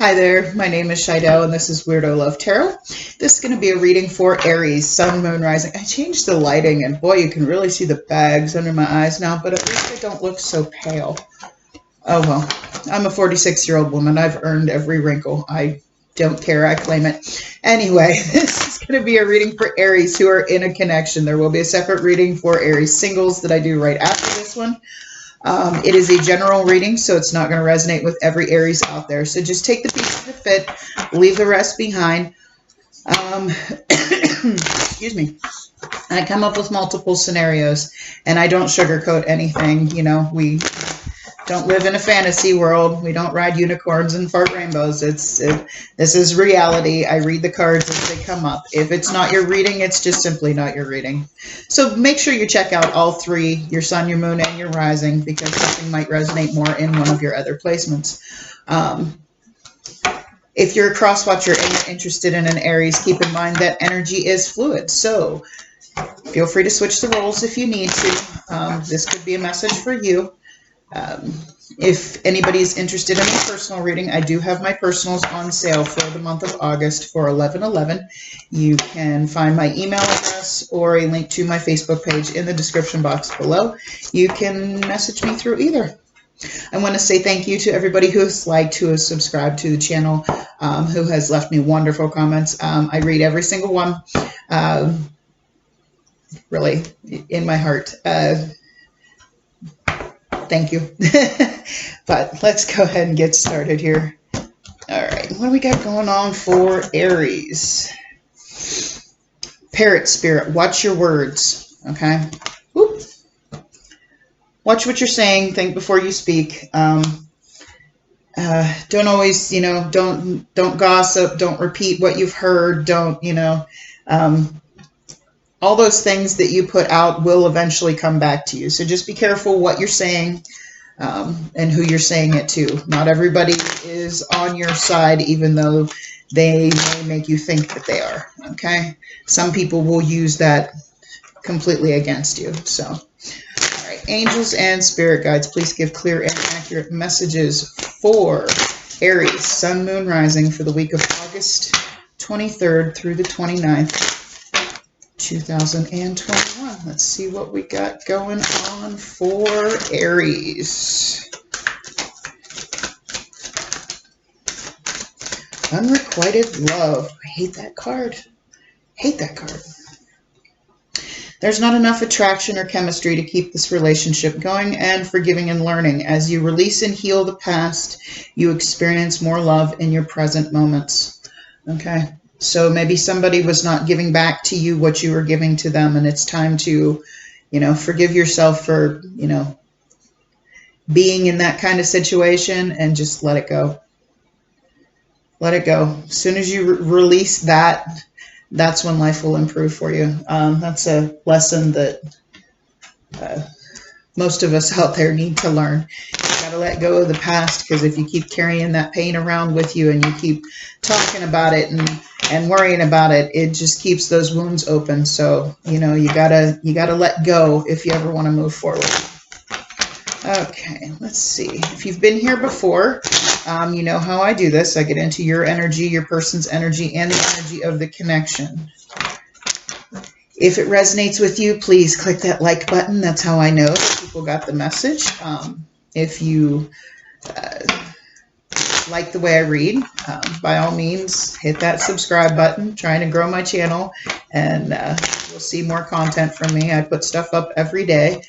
Hi there, my name is Shidell and this is Weirdo Love Tarot. This is going to be a reading for Aries, Sun, Moon, Rising. I changed the lighting and boy, you can really see the bags under my eyes now, but at least they don't look so pale. Oh well, I'm a 46-year-old woman. I've earned every wrinkle. I don't care, I claim it. Anyway, this is going to be a reading for Aries who are in a connection. There will be a separate reading for Aries singles that I do right after this one. It is a general reading, so it's not going to resonate with every Aries out there. So just take the pieces that fit, leave the rest behind. Excuse me. I come up with multiple scenarios, and I don't sugarcoat anything. You know, we don't live in a fantasy world. We don't ride unicorns and fart rainbows. This is reality. I read the cards as they come up. If it's not your reading, it's just simply not your reading. So make sure you check out all three, your sun, your moon, and your rising, because something might resonate more in one of your other placements. If you're a cross watcher and you're interested in an Aries, keep in mind that energy is fluid. So feel free to switch the roles if you need to. This could be a message for you. If anybody's interested in a personal reading, I do have my personals on sale for the month of August for $11.11. You can find my email address or a link to my Facebook page in the description box below. You can message me through either. I want to say thank you to everybody who has liked, who has subscribed to the channel, who has left me wonderful comments. I read every single one, really, in my heart. Thank you. But let's go ahead and get started here. All right, what do we got going on for Aries? Parrot spirit, watch your words, okay? Whoop. Watch what you're saying. Think before you speak. Don't always, don't gossip. Don't repeat what you've heard. Don't, all those things that you put out will eventually come back to you. So just be careful what you're saying and who you're saying it to. Not everybody is on your side, even though they may make you think that they are. Okay? Some people will use that completely against you. So, all right, angels and spirit guides, please give clear and accurate messages for Aries, sun, moon, rising for the week of August 23rd through the 29th. 2021. Let's see what we got going on for Aries. Unrequited love. I hate that card. Hate that card. There's not enough attraction or chemistry to keep this relationship going and forgiving and learning. As you release and heal the past, you experience more love in your present moments. Okay? So maybe somebody was not giving back to you what you were giving to them, and it's time to, forgive yourself for, being in that kind of situation and just let it go. Let it go. As soon as you release that, that's when life will improve for you. That's a lesson that most of us out there need to learn. You got to let go of the past, because if you keep carrying that pain around with you and you keep talking about it and worrying about it, it just keeps those wounds open. So, you gotta let go if you ever want to move forward. Okay, let's see. If you've been here before, you know how I do this. I get into your energy, your person's energy, and the energy of the connection. If it resonates with you, please click that like button. That's how I know that people got the message. If you like the way I read, by all means, hit that subscribe button. Trying to grow my channel, and you'll see more content from me. I put stuff up every day.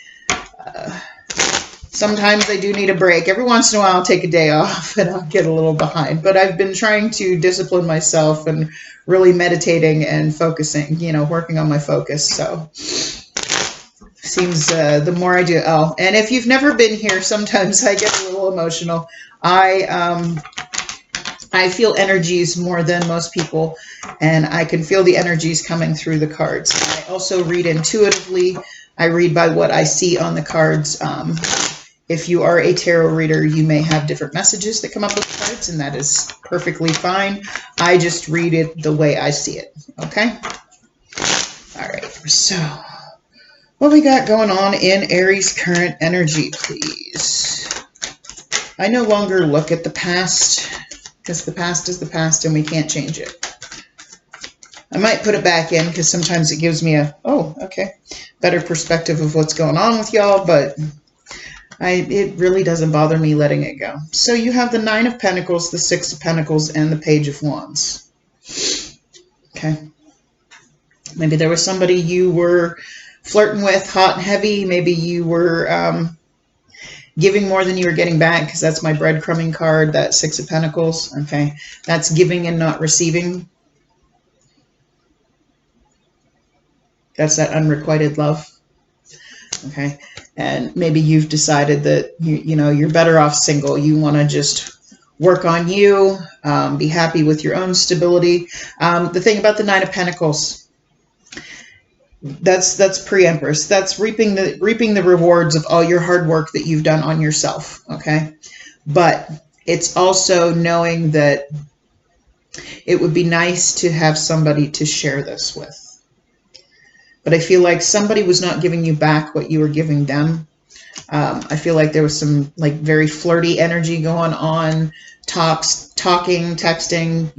Sometimes I do need a break. Every once in a while, I'll take a day off and I'll get a little behind. But I've been trying to discipline myself and really meditating and focusing, working on my focus. So seems the more I do. Oh, and if you've never been here, sometimes I get a little emotional. I feel energies more than most people, and I can feel the energies coming through the cards. I also read intuitively. I read by what I see on the cards. If you are a tarot reader, you may have different messages that come up with cards, and that is perfectly fine. I just read it the way I see it, okay? All right, so what we got going on in Aries' current energy, please? I no longer look at the past. because the past is the past and we can't change it. I might put it back in because sometimes it gives me a, oh, okay, better perspective of what's going on with y'all, but it really doesn't bother me letting it go. So you have the Nine of Pentacles, the Six of Pentacles, and the Page of Wands. Okay. Maybe there was somebody you were flirting with, hot and heavy. Maybe you were giving more than you were getting back, because that's my breadcrumbing card, that Six of Pentacles. Okay. That's giving and not receiving. That's that unrequited love. Okay. And maybe you've decided that you're better off single. You want to just work on you, be happy with your own stability. The thing about the Nine of Pentacles, that's pre-Empress. That's reaping the rewards of all your hard work that you've done on yourself. Okay. But it's also knowing that it would be nice to have somebody to share this with. But I feel like somebody was not giving you back what you were giving them. I feel like there was some like very flirty energy going on, talking, texting,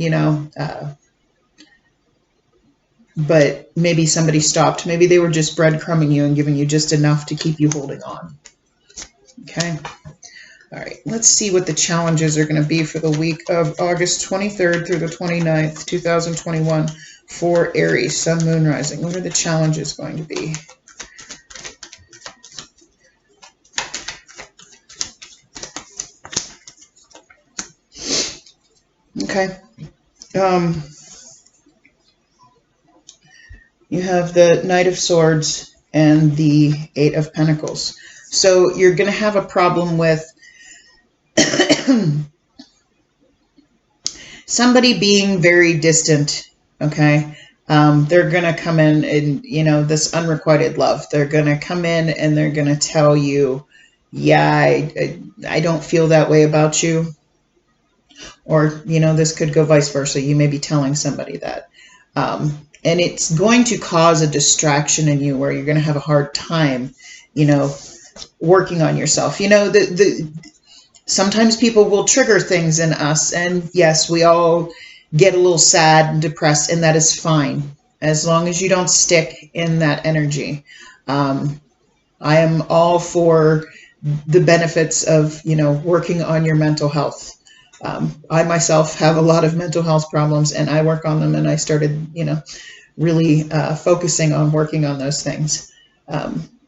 but maybe somebody stopped. Maybe they were just breadcrumbing you and giving you just enough to keep you holding on. Okay. All right. Let's see what the challenges are going to be for the week of August 23rd through the 29th, 2021 for Aries, Sun, Moon, Rising. What are the challenges going to be? Okay. You have the Knight of Swords and the Eight of Pentacles. So you're going to have a problem with somebody being very distant. Okay. They're going to come in and, this unrequited love. They're going to come in and they're going to tell you, yeah, I don't feel that way about you. Or, this could go vice versa. You may be telling somebody that. And it's going to cause a distraction in you where you're going to have a hard time, working on yourself. Sometimes people will trigger things in us. And yes, we all get a little sad and depressed, and that is fine. As long as you don't stick in that energy. I am all for the benefits of, working on your mental health. I myself have a lot of mental health problems, and I work on them, and I started, really focusing on working on those things.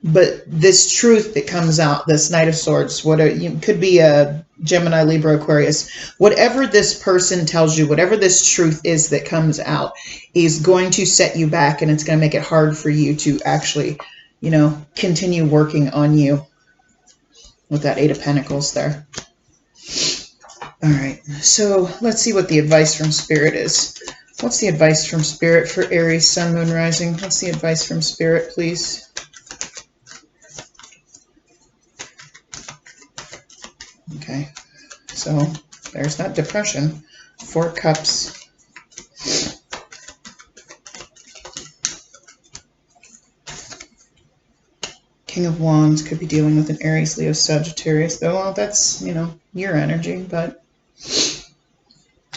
But this truth that comes out, this Knight of Swords, could be a Gemini, Libra, Aquarius, whatever this person tells you, whatever this truth is that comes out, is going to set you back, and it's going to make it hard for you to actually, continue working on you with that Eight of Pentacles there. All right, so let's see what the advice from Spirit is. What's the advice from Spirit for Aries, Sun, Moon, Rising? What's the advice from Spirit, please? Okay, so there's that depression. Four Cups. King of Wands could be dealing with an Aries, Leo, Sagittarius, though. Well, that's, your energy, but...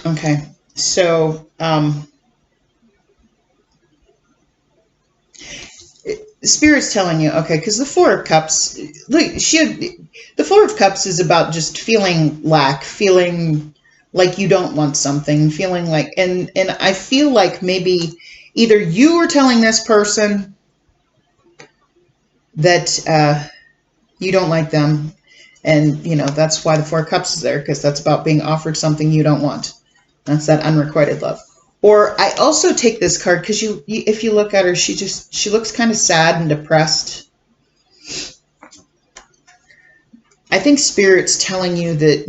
Okay, so... Spirit's telling you, okay, because the Four of Cups, look, the Four of Cups is about just feeling lack, feeling like you don't want something, feeling like, and I feel like maybe either you were telling this person that you don't like them, and, that's why the Four of Cups is there, because that's about being offered something you don't want. That's that unrequited love. Or I also take this card because if you look at her, she looks kind of sad and depressed. I think Spirit's telling you that,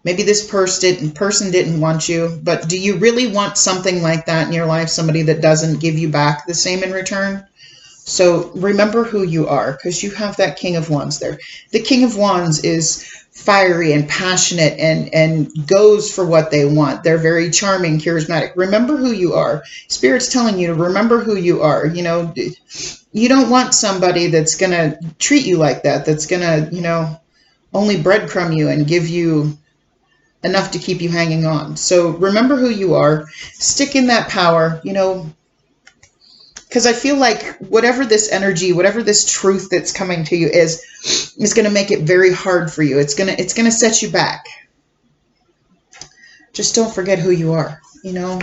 maybe this person didn't want you, but do you really want something like that in your life? Somebody that doesn't give you back the same in return? So remember who you are, because you have that King of Wands there. The King of Wands is fiery and passionate and goes for what they want. They're very charming, charismatic. Remember who you are. Spirit's telling you to remember who you are. You don't want somebody that's going to treat you like that, that's going to, only breadcrumb you and give you enough to keep you hanging on. So remember who you are. Stick in that power, you know, because I feel like whatever this energy, whatever this truth that's coming to you is going to make it very hard for you. It's going to set you back. Just don't forget who you are. You know,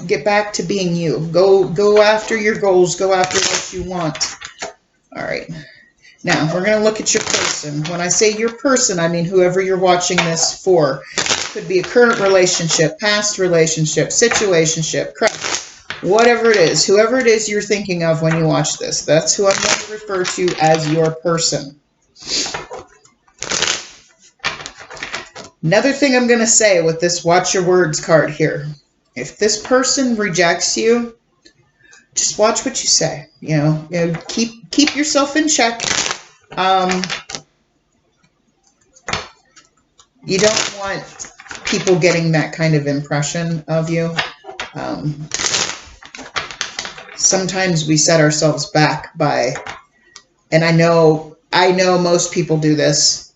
get back to being you. Go after your goals. Go after what you want. All right. Now, we're going to look at your person. When I say your person, I mean whoever you're watching this for. Could be a current relationship, past relationship, situationship, crush, whatever it is. Whoever it is you're thinking of when you watch this. That's who I'm going to refer to as your person. Another thing I'm going to say with this watch your words card here. If this person rejects you, just watch what you say. You know, keep yourself in check. You don't want people getting that kind of impression of you. Sometimes we set ourselves back by, and I know most people do this.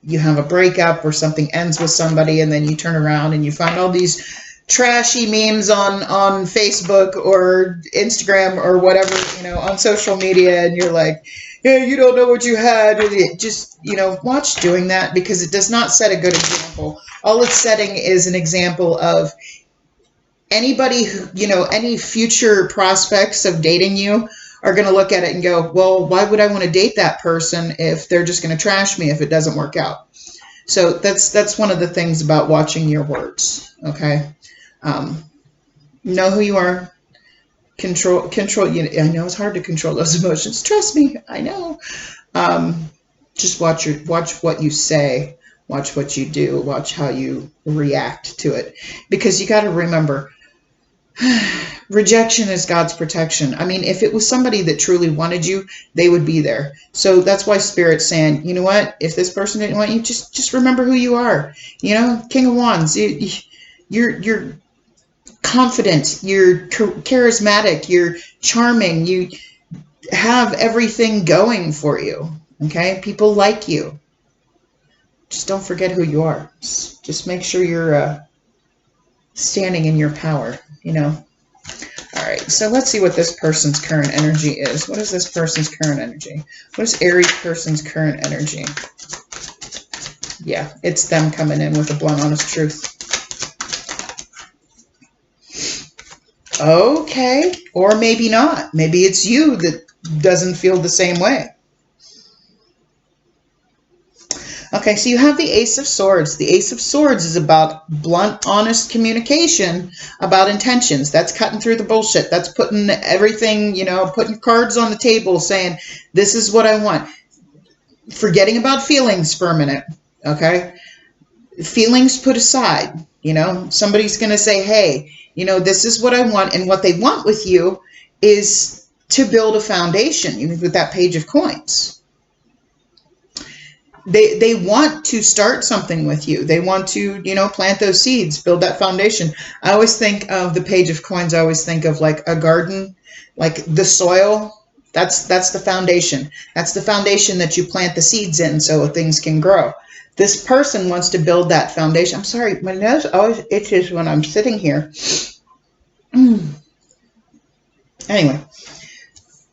You have a breakup or something ends with somebody, and then you turn around and you find all these trashy memes on Facebook or Instagram or whatever, you know, on social media, and you're like, yeah, you don't know what you had. Just, you know, watch doing that, because it does not set a good example. All it's setting is an example of anybody who, you know, any future prospects of dating you are going to look at it and go, well, why would I want to date that person if they're just going to trash me if it doesn't work out? So that's one of the things about watching your words. Okay. Know who you are. Control. I know it's hard to control those emotions. Trust me. I know. Just watch what you say. Watch what you do. Watch how you react to it. Because you got to remember, rejection is God's protection. I mean, if it was somebody that truly wanted you, they would be there. So that's why Spirit's saying, you know what? If this person didn't want you, just remember who you are. You know, King of Wands. You're confident. You're charismatic. You're charming. You have everything going for you. Okay? People like you. Just don't forget who you are. Just make sure you're standing in your power, you know. All right, so let's see what this person's current energy is. What is this person's current energy? What is Aries person's current energy? Yeah, it's them coming in with a blunt, honest truth. Okay, or maybe not. Maybe it's you that doesn't feel the same way. Okay, so you have the Ace of Swords. The Ace of Swords is about blunt, honest communication about intentions. That's cutting through the bullshit. That's putting everything, you know, putting cards on the table saying, this is what I want. Forgetting about feelings for a minute, okay? Feelings put aside, you know. Somebody's going to say, hey, you know, this is what I want. And what they want with you is to build a foundation, even with that Page of Coins. They want to start something with you. They want to, you know, plant those seeds, build that foundation. I always think of the Page of Coins. I always think of like a garden, like the soil. That's the foundation. That's the foundation that you plant the seeds in so things can grow. This person wants to build that foundation. I'm sorry, my nose always itches when I'm sitting here. Anyway.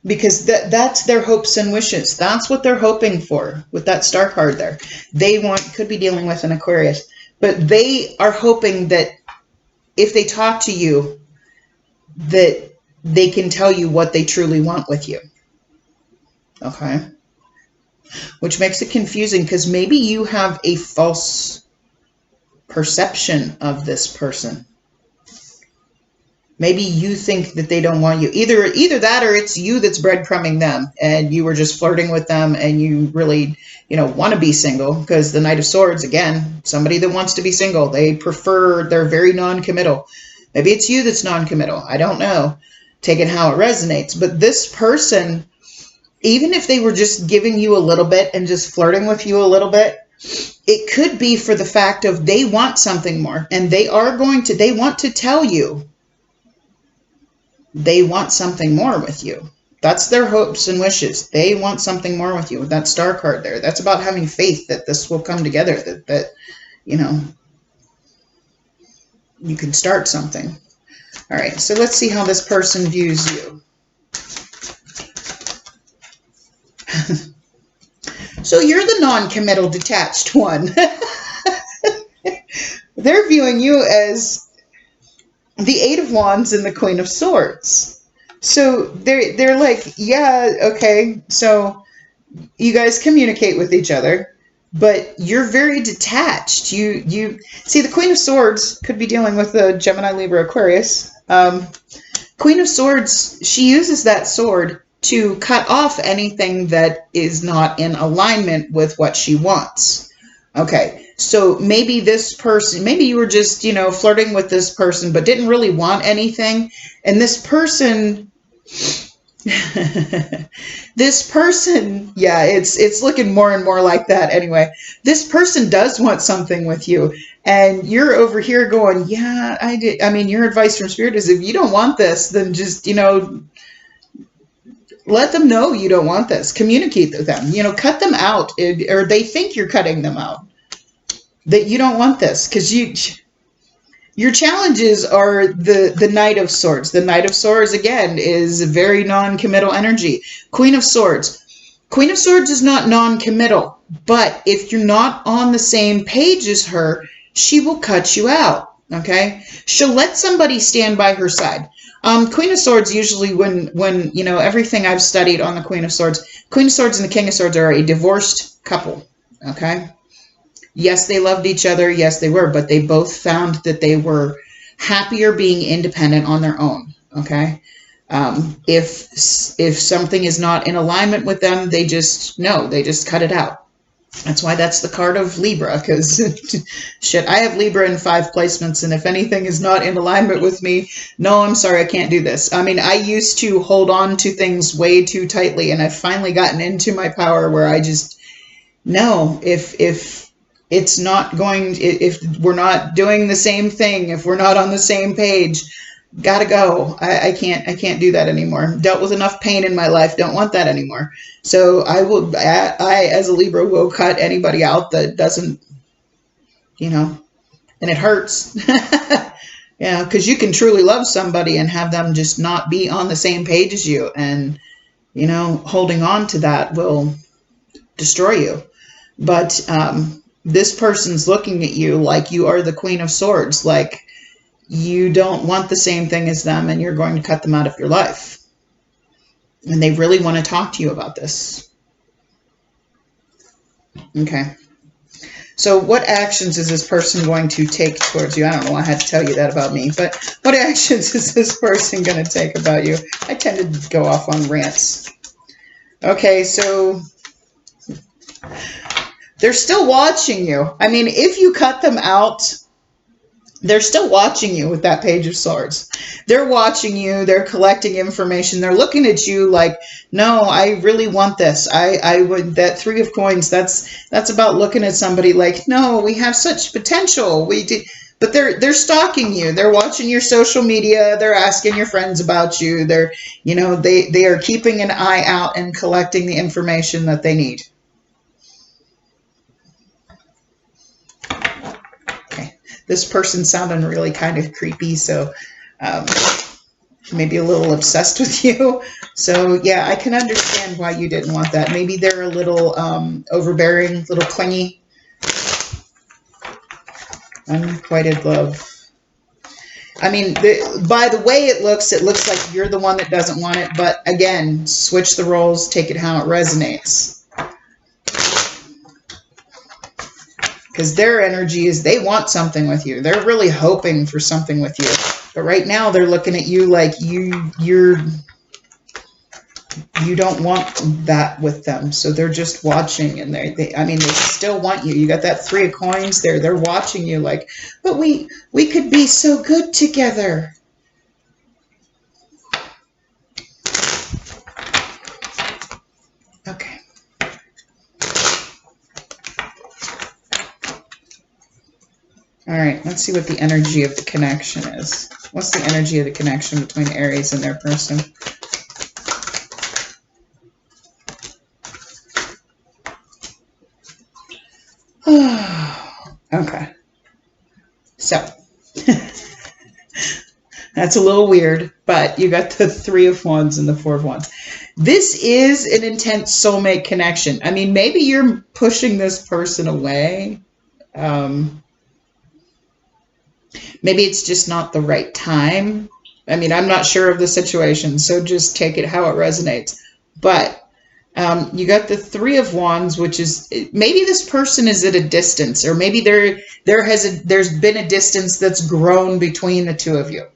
Because that's their hopes and wishes. That's what they're hoping for with that star card there. They could be dealing with an Aquarius, but they are hoping that if they talk to you, that they can tell you what they truly want with you. Okay? Which makes it confusing, because maybe you have a false perception of this person. Maybe you think that they don't want you. Either that, or it's you that's breadcrumbing them and you were just flirting with them and you really, you know, want to be single. Because the Knight of Swords, again, somebody that wants to be single. They're very non-committal. Maybe it's you that's non-committal. I don't know. Take it how it resonates. But this person, even if they were just giving you a little bit and just flirting with you a little bit, it could be for the fact of they want something more. And they want to tell you. They want something more with you. That's their hopes and wishes. They want something more with you with that star card there. That's about having faith that this will come together, that you know, you can start something. All right, so let's see how this person views you. So you're the non-committal detached one. They're viewing you as the Eight of Wands and the Queen of Swords. So they're like, yeah, okay, so you guys communicate with each other, but you're very detached. You see, the Queen of Swords could be dealing with a Gemini, Libra, Aquarius. Queen of Swords, she uses that sword to cut off anything that is not in alignment with what she wants. Okay, so maybe this person, maybe you were just, flirting with this person, but didn't really want anything. And this person, this person, yeah, it's looking more and more like that anyway. This person does want something with you. And you're over here going, yeah, I did. I mean, your advice from Spirit is if you don't want this, then just, let them know you don't want this. Communicate with them. Cut them out, or they think you're cutting them out. That you don't want this because your challenges are the Knight of Swords. The Knight of Swords, again, is a very non-committal energy. Queen of Swords. Queen of Swords is not non-committal, but if you're not on the same page as her, she will cut you out, okay? She'll let somebody stand by her side. Queen of Swords, usually when everything I've studied on the Queen of Swords and the King of Swords are a divorced couple, okay? Yes, they loved each other. Yes, they were, but they both found that they were happier being independent on their own, okay? If something is not in alignment with them, they just cut it out. That's why that's the card of Libra, because shit, I have Libra in 5 placements, and if anything is not in alignment with me, no, I'm sorry, I can't do this. I mean, I used to hold on to things way too tightly, and I've finally gotten into my power where I just, no, if it's not going, if we're not doing the same thing, if we're not on the same page, gotta go. I can't do that anymore. Dealt with enough pain in my life. Don't want that anymore. So I as a Libra will cut anybody out that doesn't, and it hurts. Yeah, because you can truly love somebody and have them just not be on the same page as you. And, holding on to that will destroy you. But this person's looking at you like you are the Queen of Swords, like you don't want the same thing as them and you're going to cut them out of your life. And they really want to talk to you about this. Okay. So what actions is this person going to take towards you? I don't know why I had to tell you that about me, but what actions is this person going to take about you? I tend to go off on rants. Okay, so they're still watching you. I mean, if you cut them out, they're still watching you with that Page of Swords. They're watching you. They're collecting information. They're looking at you like, no, I really want this. I would, that 3 of Coins, that's about looking at somebody like, no, we have such potential. We do. But they're stalking you. They're watching your social media. They're asking your friends about you. They're, they are keeping an eye out and collecting the information that they need. This person sounding really kind of creepy, so maybe a little obsessed with you. So yeah, I can understand why you didn't want that. Maybe they're a little overbearing, a little clingy. Unrequited love. I mean, by the way it looks like you're the one that doesn't want it. But again, switch the roles, take it how it resonates. Because their energy is they want something with you. They're really hoping for something with you. But right now they're looking at you like you don't want that with them. So they're just watching, and they still want you. You got that 3 of Coins there. They're watching you like, but we could be so good together. Okay. All right, let's see what the energy of the connection is. What's the energy of the connection between Aries and their person? Okay. So that's a little weird, but you got the Three of Wands and the Four of Wands. This is an intense soulmate connection. I mean, maybe you're pushing this person away. Maybe it's just not the right time. I mean, I'm not sure of the situation, so just take it how it resonates. But you got the Three of Wands, which is maybe this person is at a distance, or maybe there's been a distance that's grown between the two of you.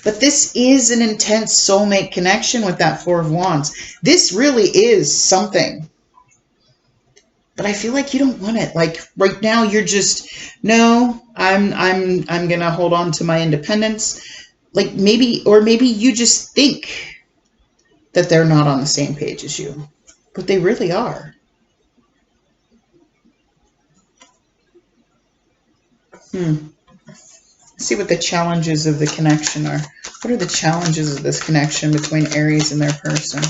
But this is an intense soulmate connection with that Four of Wands. This really is something. But I feel like you don't want it. Like right now you're just, no, I'm going to hold on to my independence. Like maybe you just think that they're not on the same page as you, but they really are. Let's see what the challenges of the connection are. What are the challenges of this connection between Aries and their person?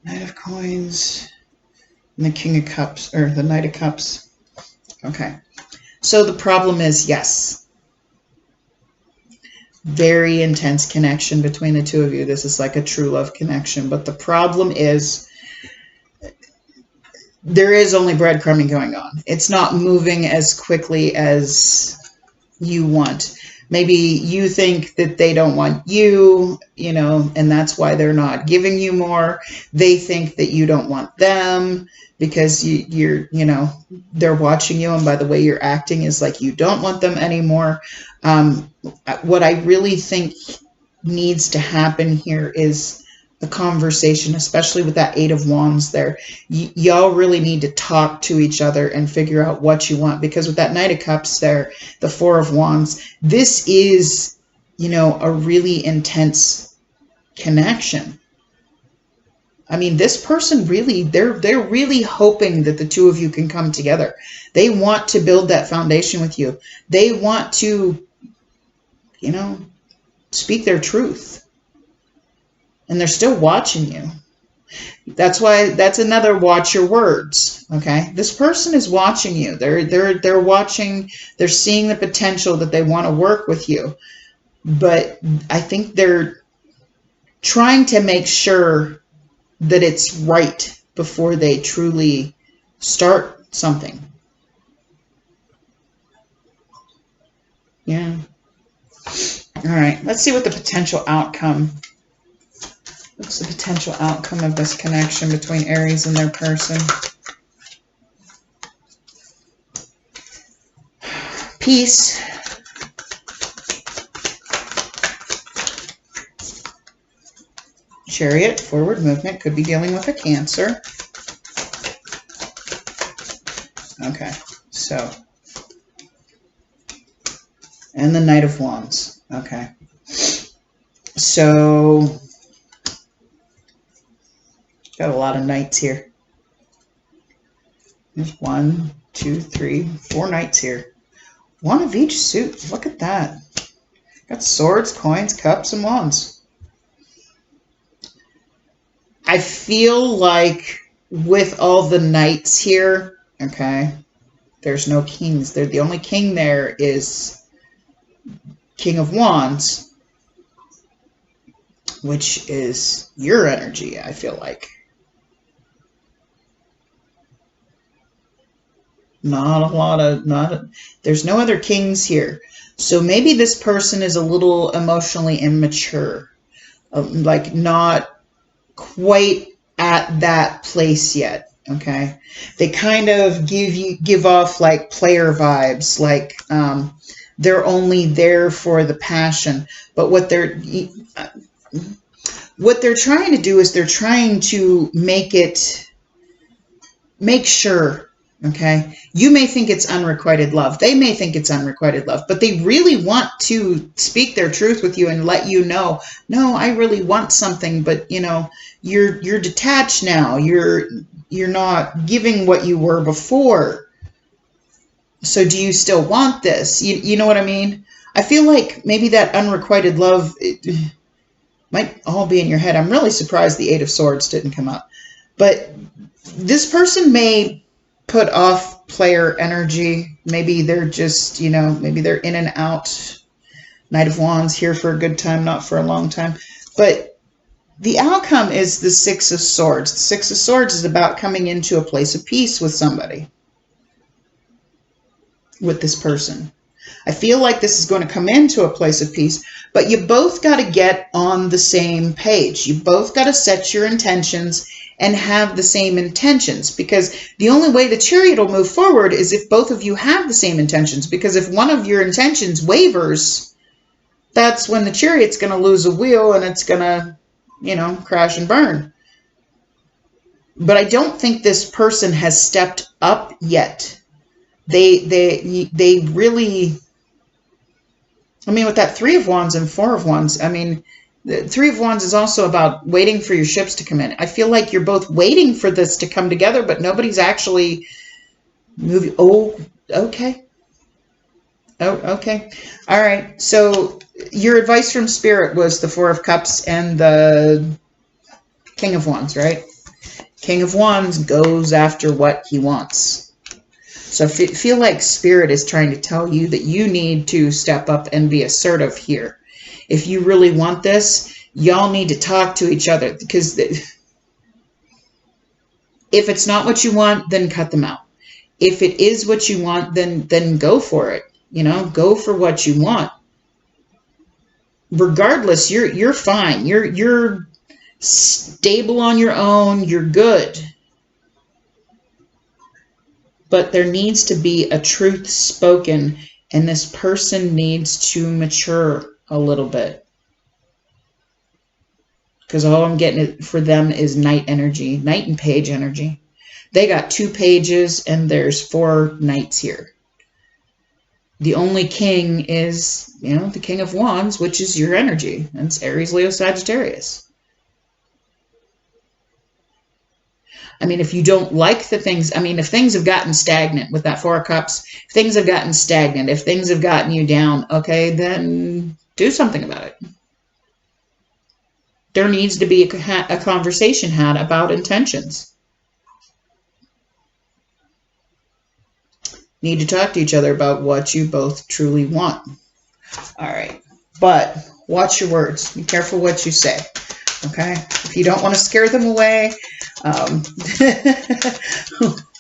Knight of Coins and the King of Cups, or the Knight of Cups. Okay. So the problem is, yes, very intense connection between the two of you. This is like a true love connection. But the problem is there is only breadcrumbing going on. It's not moving as quickly as you want. Maybe you think that they don't want you, you know, and that's why they're not giving you more. They think that you don't want them because you're, you know, they're watching you, and by the way you're acting is like you don't want them anymore. What I really think needs to happen here is the conversation, especially with that Eight of Wands there. Y'all really need to talk to each other and figure out what you want, because with that Knight of Cups there, the Four of Wands, this is, you know, a really intense connection. I mean, this person really, they're really hoping that the two of you can come together. They want to build that foundation with you. They want to, you know, speak their truth. And they're still watching you. That's why, that's another watch your words. Okay. This person is watching you. They're watching, they're seeing the potential that they want to work with you. But I think they're trying to make sure that it's right before they truly start something. Yeah. All right. Let's see what the potential outcome. What's the potential outcome of this connection between Aries and their person? Peace. Chariot, forward movement, could be dealing with a Cancer. Okay, so. And the Knight of Wands. Okay. So. Got a lot of knights here. There's 1, 2, 3, 4 knights here. One of each suit. Look at that. Got swords, coins, cups, and wands. I feel like with all the knights here, okay, there's no kings. The only king there is King of Wands, which is your energy, I feel like. There's no other kings here. So maybe this person is a little emotionally immature, like not quite at that place yet. Okay. They kind of give off like player vibes, like, they're only there for the passion, but what they're trying to do is they're trying to make sure. Okay. You may think it's unrequited love. They may think it's unrequited love, but they really want to speak their truth with you and let you know, no, I really want something, but you know, you're detached now. You're not giving what you were before. So do you still want this? You know what I mean? I feel like maybe that unrequited love might all be in your head. I'm really surprised the Eight of Swords didn't come up, but this person may put off player energy. Maybe they're just, maybe they're in and out. Knight of Wands, here for a good time, not for a long time. But the outcome is the Six of Swords. The Six of Swords is about coming into a place of peace with somebody, with this person. I feel like this is going to come into a place of peace, but you both got to get on the same page. You both got to set your intentions and have the same intentions, because the only way the chariot will move forward is if both of you have the same intentions, because if one of your intentions wavers, that's when the chariot's going to lose a wheel and it's going to, crash and burn. But I don't think this person has stepped up yet. They really, with that Three of Wands and Four of Wands, the Three of Wands is also about waiting for your ships to come in. I feel like you're both waiting for this to come together, but nobody's actually moving. Oh, okay. Oh, okay. All right. So your advice from Spirit was the Four of Cups and the King of Wands, right? King of Wands goes after what he wants. So I feel like Spirit is trying to tell you that you need to step up and be assertive here. If you really want this, y'all need to talk to each other, because if it's not what you want, then cut them out. If it is what you want, then go for it. Go for what you want. Regardless, you're fine. You're stable on your own. You're good. But there needs to be a truth spoken, and this person needs to mature a little bit. Because all I'm getting for them is Knight energy, Knight and Page energy. They got 2 pages and there's 4 knights here. The only king is, the King of Wands, which is your energy. And it's Aries, Leo, Sagittarius. If you don't like the things, if things have gotten stagnant with that Four of Cups, if things have gotten stagnant, if things have gotten you down, okay, then do something about it. There needs to be a conversation had about intentions. Need to talk to each other about what you both truly want. All right. But watch your words. Be careful what you say. Okay? If you don't want to scare them away,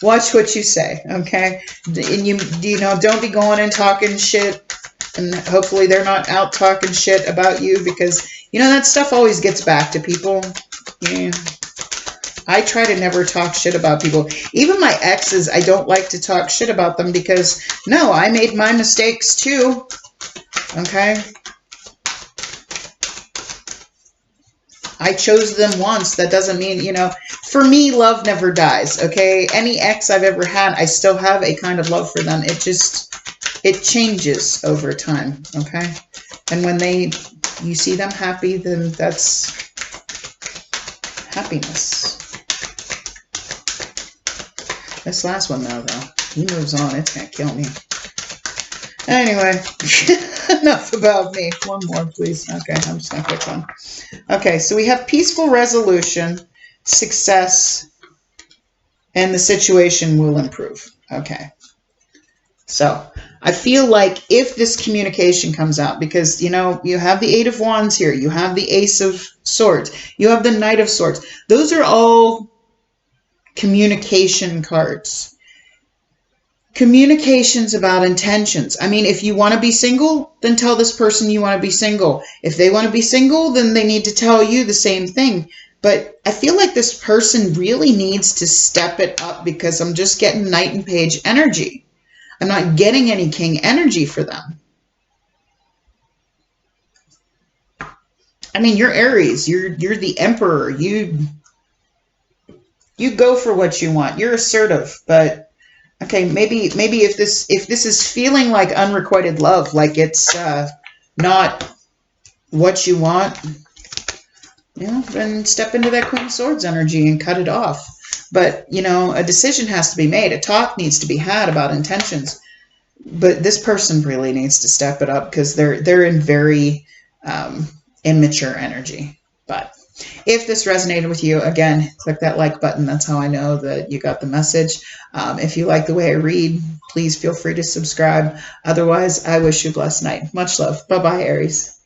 watch what you say. Okay? And don't be going and talking shit. And hopefully they're not out talking shit about you, because, that stuff always gets back to people. Yeah. I try to never talk shit about people. Even my exes, I don't like to talk shit about them, because, no, I made my mistakes too. Okay? I chose them once. That doesn't mean, for me, love never dies. Okay? Any ex I've ever had, I still have a kind of love for them. It changes over time. Okay? And when you see them happy, then that's happiness. This last one, though, he moves on. It's going to kill me. Anyway, enough about me. One more, please. Okay, I'm just going to pick one. Okay, so we have peaceful resolution, success, and the situation will improve. Okay. So I feel like if this communication comes out, because, you have the Eight of Wands here, you have the Ace of Swords, you have the Knight of Swords. Those are all communication cards. Communications about intentions. If you want to be single, then tell this person you want to be single. If they want to be single, then they need to tell you the same thing. But I feel like this person really needs to step it up, because I'm just getting Knight and Page energy. I'm not getting any King energy for them. You're Aries. You're the Emperor. You go for what you want. You're assertive, but okay, maybe if this is feeling like unrequited love, like it's not what you want, then step into that Queen of Swords energy and cut it off. But, a decision has to be made. A talk needs to be had about intentions. But this person really needs to step it up, because they're in very immature energy. But If this resonated with you, again, click that like button. That's how I know that you got the message. If you like the way I read, please feel free to subscribe. Otherwise, I wish you a blessed night. Much love. Bye-bye, Aries.